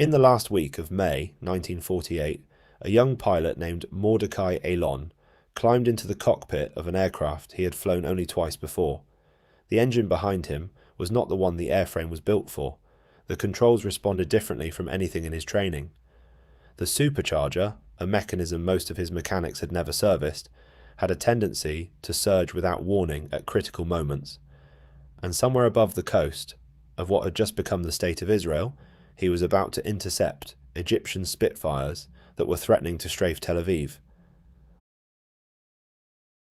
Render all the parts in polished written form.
In the last week of May 1948, a young pilot named Mordecai Elon climbed into the cockpit of an aircraft he had flown only twice before. The engine behind him was not the one the airframe was built for. The controls responded differently from anything in his training. The supercharger, a mechanism most of his mechanics had never serviced, had a tendency to surge without warning at critical moments. And somewhere above the coast of what had just become the state of Israel, he was about to intercept Egyptian Spitfires that were threatening to strafe Tel Aviv.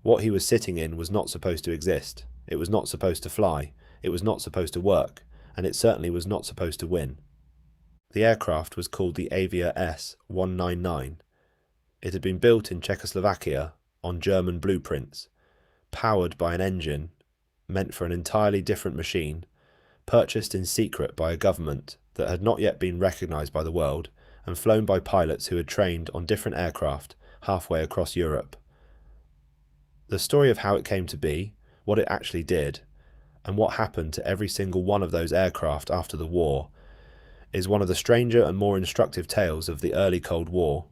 What he was sitting in was not supposed to exist. It was not supposed to fly. It was not supposed to work. And it certainly was not supposed to win. The aircraft was called the Avia S-199. It had been built in Czechoslovakia on German blueprints, powered by an engine meant for an entirely different machine, purchased in secret by a government that had not yet been recognized by the world, and flown by pilots who had trained on different aircraft halfway across Europe. The story of how it came to be, what it actually did, and what happened to every single one of those aircraft after the war is one of the stranger and more instructive tales of the early Cold War.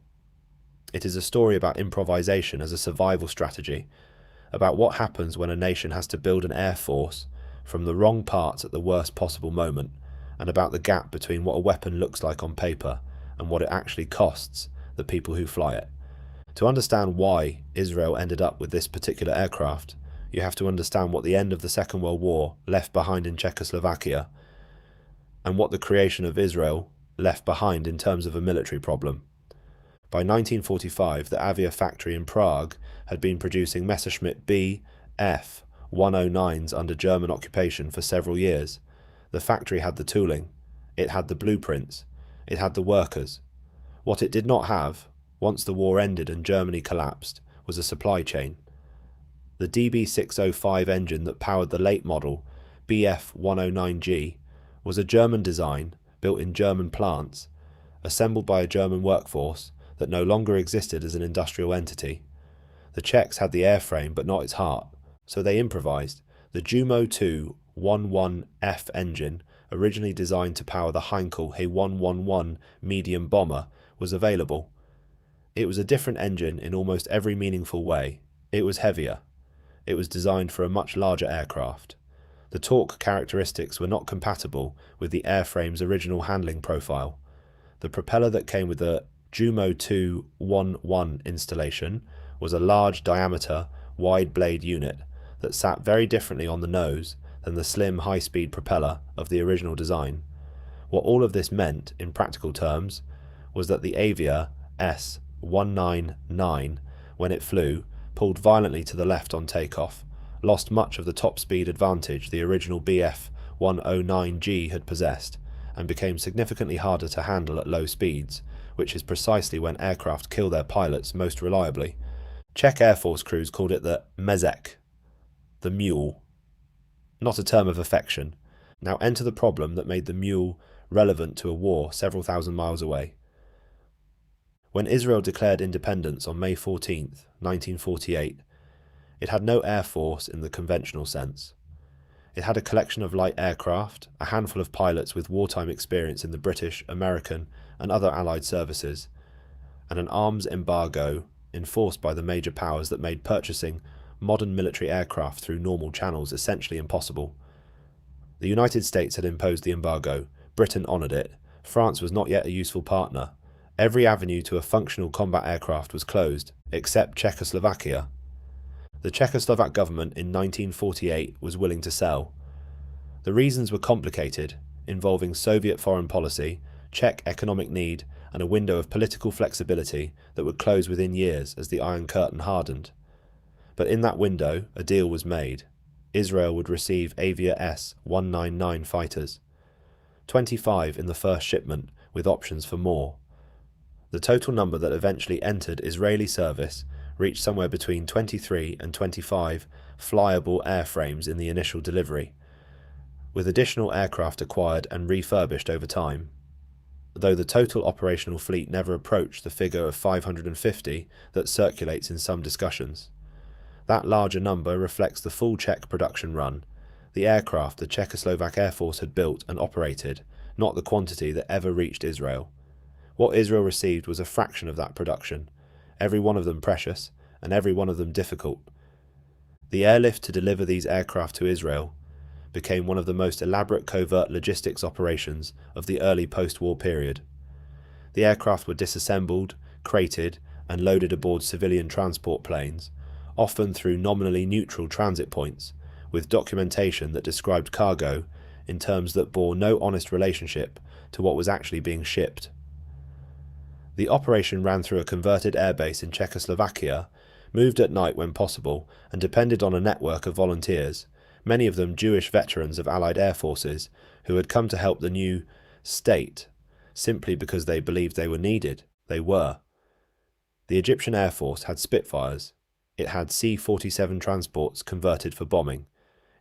It is a story about improvisation as a survival strategy, about what happens when a nation has to build an air force from the wrong parts at the worst possible moment, and about the gap between what a weapon looks like on paper and what it actually costs the people who fly it. To understand why Israel ended up with this particular aircraft, you have to understand what the end of the Second World War left behind in Czechoslovakia, and what the creation of Israel left behind in terms of a military problem. By 1945, the Avia factory in Prague had been producing Messerschmitt Bf 109s under German occupation for several years. The factory had the tooling, it had the blueprints, it had the workers. What it did not have, once the war ended and Germany collapsed, was a supply chain. The DB605 engine that powered the late model Bf 109G was a German design built in German plants, assembled by a German workforce that no longer existed as an industrial entity. The Czechs had the airframe but not its heart, so they improvised. The WW2 11F engine, originally designed to power the Heinkel He-111 medium bomber, was available. It was a different engine in almost every meaningful way. It was heavier. It was designed for a much larger aircraft. The torque characteristics were not compatible with the airframe's original handling profile. The propeller that came with the WW2 11 installation was a large diameter, wide blade unit that sat very differently on the nose than the slim high-speed propeller of the original design. What all of this meant, in practical terms, was that the Avia S199, when it flew, pulled violently to the left on takeoff, lost much of the top speed advantage the original Bf 109G had possessed, and became significantly harder to handle at low speeds, which is precisely when aircraft kill their pilots most reliably. Czech Air Force crews called it the Mezzek, the Mule. Not a term of affection. Now enter the problem that made the Mule relevant to a war several thousand miles away. When Israel declared independence on May 14, 1948, it had no air force in the conventional sense. It had a collection of light aircraft, a handful of pilots with wartime experience in the British, American, and other Allied services, and an arms embargo enforced by the major powers that made purchasing modern military aircraft through normal channels essentially impossible. The United States had imposed the embargo, Britain honoured it, France was not yet a useful partner. Every avenue to a functional combat aircraft was closed, except Czechoslovakia. The Czechoslovak government in 1948 was willing to sell. The reasons were complicated, involving Soviet foreign policy, Czech economic need, and a window of political flexibility that would close within years as the Iron Curtain hardened. But in that window, a deal was made. Israel would receive Avia S-199 fighters. 25 in the first shipment, with options for more. The total number that eventually entered Israeli service reached somewhere between 23 and 25 flyable airframes in the initial delivery, with additional aircraft acquired and refurbished over time, though the total operational fleet never approached the figure of 550 that circulates in some discussions. That larger number reflects the full Czech production run, the aircraft the Czechoslovak Air Force had built and operated, not the quantity that ever reached Israel. What Israel received was a fraction of that production, every one of them precious, and every one of them difficult. The airlift to deliver these aircraft to Israel became one of the most elaborate covert logistics operations of the early post-war period. The aircraft were disassembled, crated, and loaded aboard civilian transport planes, often through nominally neutral transit points, with documentation that described cargo in terms that bore no honest relationship to what was actually being shipped. The operation ran through a converted airbase in Czechoslovakia, moved at night when possible, and depended on a network of volunteers, many of them Jewish veterans of Allied air forces who had come to help the new state simply because they believed they were needed. They were. The Egyptian Air Force had Spitfires. It had C-47 transports converted for bombing.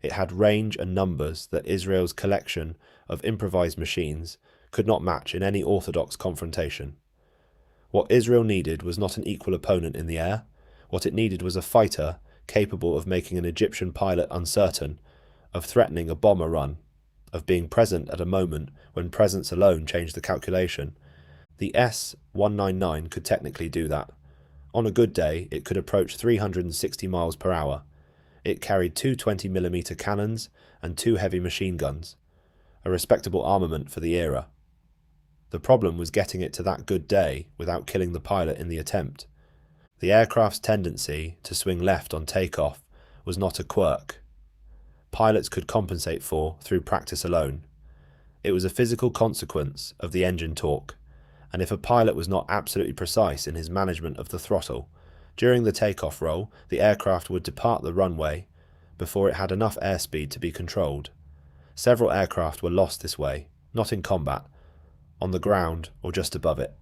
It had range and numbers that Israel's collection of improvised machines could not match in any orthodox confrontation. What Israel needed was not an equal opponent in the air. What it needed was a fighter capable of making an Egyptian pilot uncertain, of threatening a bomber run, of being present at a moment when presence alone changed the calculation. The S-199 could technically do that. On a good day, it could approach 360 miles per hour. It carried two 20mm cannons and two heavy machine guns, a respectable armament for the era. The problem was getting it to that good day without killing the pilot in the attempt. The aircraft's tendency to swing left on takeoff was not a quirk pilots could compensate for through practice alone. It was a physical consequence of the engine torque, and if a pilot was not absolutely precise in his management of the throttle, during the takeoff roll, the aircraft would depart the runway before it had enough airspeed to be controlled. Several aircraft were lost this way, not in combat, on the ground or just above it.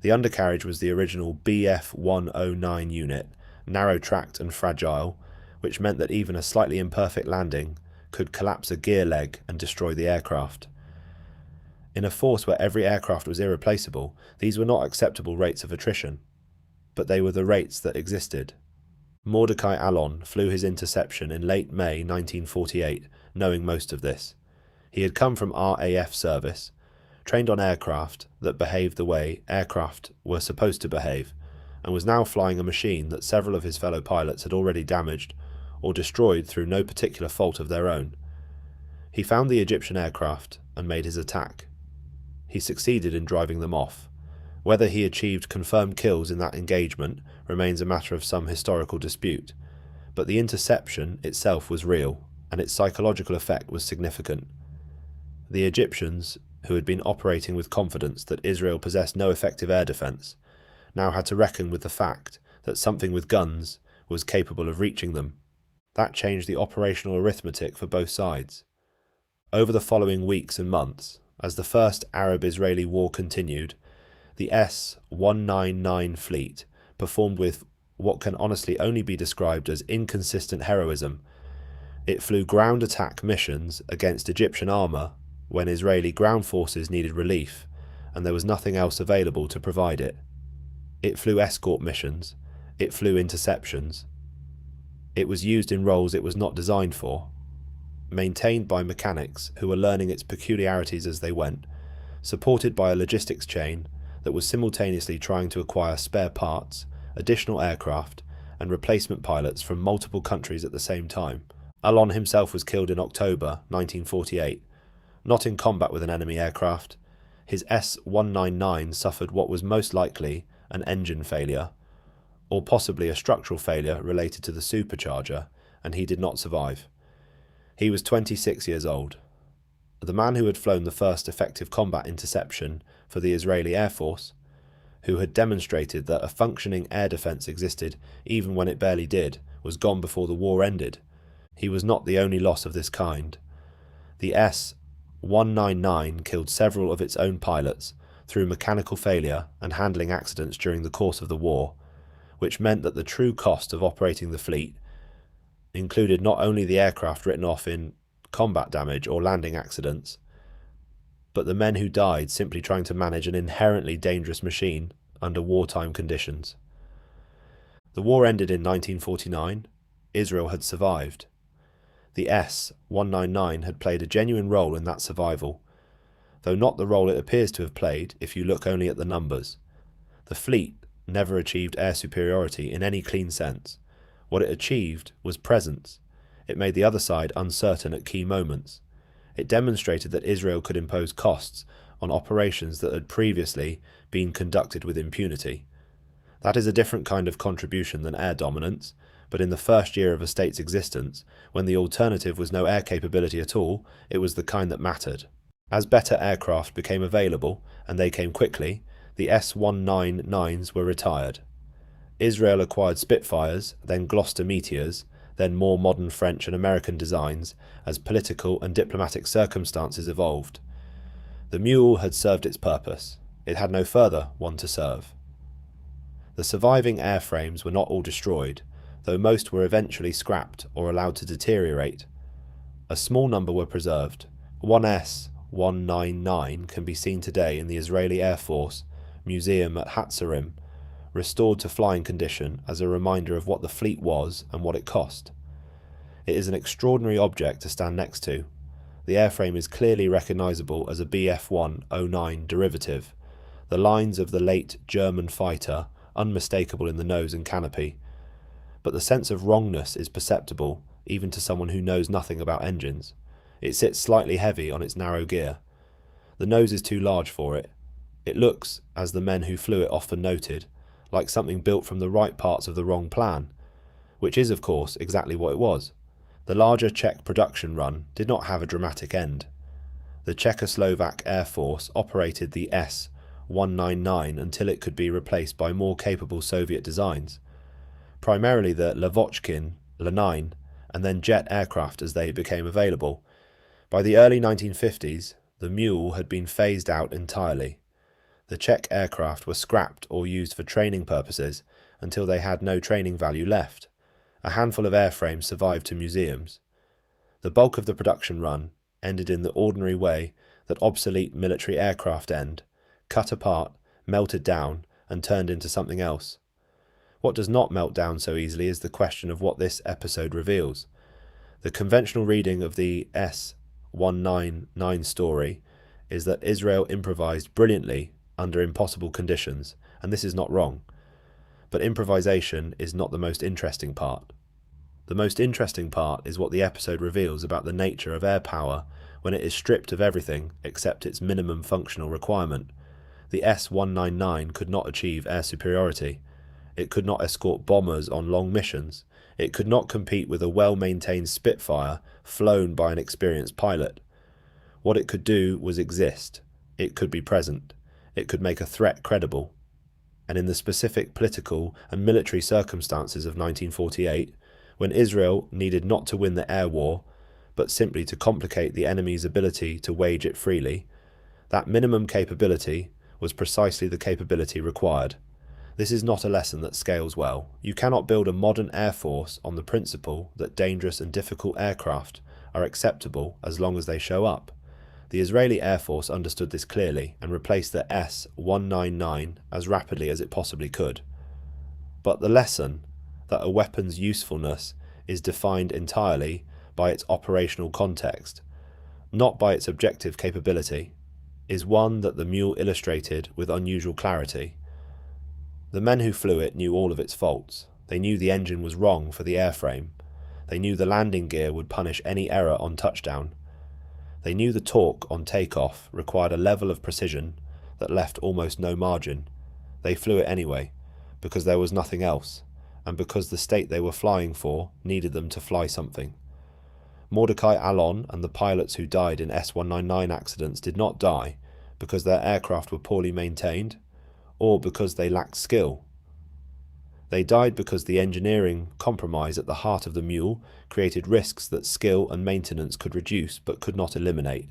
The undercarriage was the original BF-109 unit, narrow-tracked and fragile, which meant that even a slightly imperfect landing could collapse a gear leg and destroy the aircraft. In a force where every aircraft was irreplaceable, these were not acceptable rates of attrition, but they were the rates that existed. Mordecai Allon flew his interception in late May 1948, knowing most of this. He had come from RAF service, trained on aircraft that behaved the way aircraft were supposed to behave, and was now flying a machine that several of his fellow pilots had already damaged or destroyed through no particular fault of their own. He found the Egyptian aircraft and made his attack. He succeeded in driving them off. Whether he achieved confirmed kills in that engagement remains a matter of some historical dispute, but the interception itself was real, and its psychological effect was significant. The Egyptians, who had been operating with confidence that Israel possessed no effective air defense, now had to reckon with the fact that something with guns was capable of reaching them. That changed the operational arithmetic for both sides. Over the following weeks and months, as the First Arab-Israeli War continued, the S-199 fleet performed with what can honestly only be described as inconsistent heroism. It flew ground attack missions against Egyptian armour when Israeli ground forces needed relief, and there was nothing else available to provide it. It flew escort missions. It flew interceptions. It was used in roles it was not designed for, maintained by mechanics who were learning its peculiarities as they went, supported by a logistics chain that was simultaneously trying to acquire spare parts, additional aircraft, and replacement pilots from multiple countries at the same time. Allon himself was killed in October 1948, not in combat with an enemy aircraft. His S-199 suffered what was most likely an engine failure, or possibly a structural failure related to the supercharger, and he did not survive. He was 26 years old. The man who had flown the first effective combat interception for the Israeli Air Force, who had demonstrated that a functioning air defense existed even when it barely did, was gone before the war ended. He was not the only loss of this kind. The S-199 killed several of its own pilots through mechanical failure and handling accidents during the course of the war, which meant that the true cost of operating the fleet included not only the aircraft written off in combat damage or landing accidents, but the men who died simply trying to manage an inherently dangerous machine under wartime conditions. The war ended in 1949. Israel had survived. The S-199 had played a genuine role in that survival. though not the role it appears to have played if you look only at the numbers. The fleet never achieved air superiority in any clean sense. What it achieved was presence. It made the other side uncertain at key moments. It demonstrated that Israel could impose costs on operations that had previously been conducted with impunity. That is a different kind of contribution than air dominance, but in the first year of a state's existence, when the alternative was no air capability at all, it was the kind that mattered. As better aircraft became available, and they came quickly, the S-199s were retired. Israel acquired Spitfires, then Gloucester Meteors, then more modern French and American designs as political and diplomatic circumstances evolved. The Mule had served its purpose. It had no further one to serve. The surviving airframes were not all destroyed, though most were eventually scrapped or allowed to deteriorate. A small number were preserved. One S-199 can be seen today in the Israeli Air Force Museum at Hatzerim, restored to flying condition as a reminder of what the fleet was and what it cost. It is an extraordinary object to stand next to. The airframe is clearly recognisable as a Bf-109 derivative, the lines of the late German fighter unmistakable in the nose and canopy, but the sense of wrongness is perceptible even to someone who knows nothing about engines. It sits slightly heavy on its narrow gear. The nose is too large for it. It looks, as the men who flew it often noted, like something built from the right parts of the wrong plan, which is of course exactly what it was. The larger Czech production run did not have a dramatic end. The Czechoslovak Air Force operated the S-199 until it could be replaced by more capable Soviet designs, primarily the Lavochkin, La-9, and then jet aircraft as they became available. By the early 1950s, the Mule had been phased out entirely. The Czech aircraft were scrapped or used for training purposes until they had no training value left. A handful of airframes survived to museums. The bulk of the production run ended in the ordinary way that obsolete military aircraft end, cut apart, melted down, and turned into something else. What does not melt down so easily is the question of what this episode reveals. The conventional reading of the S-199 story is that Israel improvised brilliantly under impossible conditions, and this is not wrong. But improvisation is not the most interesting part. The most interesting part is what the episode reveals about the nature of air power when it is stripped of everything except its minimum functional requirement. The S-199 could not achieve air superiority. It could not escort bombers on long missions. It could not compete with a well-maintained Spitfire flown by an experienced pilot. What it could do was exist. It could be present. It could make a threat credible. And in the specific political and military circumstances of 1948, when Israel needed not to win the air war, but simply to complicate the enemy's ability to wage it freely, that minimum capability was precisely the capability required. This is not a lesson that scales well. You cannot build a modern air force on the principle that dangerous and difficult aircraft are acceptable as long as they show up. The Israeli Air Force understood this clearly and replaced the S-199 as rapidly as it possibly could. But the lesson, that a weapon's usefulness is defined entirely by its operational context, not by its objective capability, is one that the Mule illustrated with unusual clarity. The men who flew it knew all of its faults. They knew the engine was wrong for the airframe. They knew the landing gear would punish any error on touchdown. They knew the torque on takeoff required a level of precision that left almost no margin. They flew it anyway, because there was nothing else, and because the state they were flying for needed them to fly something. Mordecai Allon and the pilots who died in S-199 accidents did not die because their aircraft were poorly maintained, or because they lacked skill. They died because the engineering compromise at the heart of the Mule created risks that skill and maintenance could reduce but could not eliminate.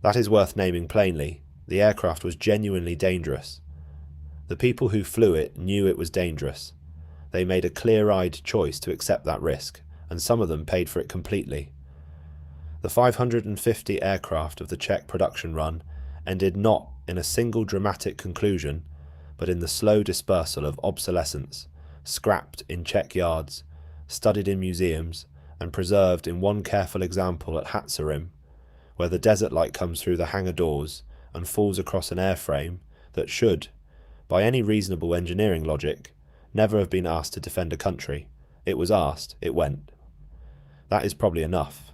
That is worth naming plainly. The aircraft was genuinely dangerous. The people who flew it knew it was dangerous. They made a clear-eyed choice to accept that risk, and some of them paid for it completely. The 550 aircraft of the Czech production run ended not in a single dramatic conclusion, but in the slow dispersal of obsolescence, scrapped in Czech yards, studied in museums, and preserved in one careful example at Hatzerim, where the desert light comes through the hangar doors and falls across an airframe that should, by any reasonable engineering logic, never have been asked to defend a country. It was asked, it went. That is probably enough.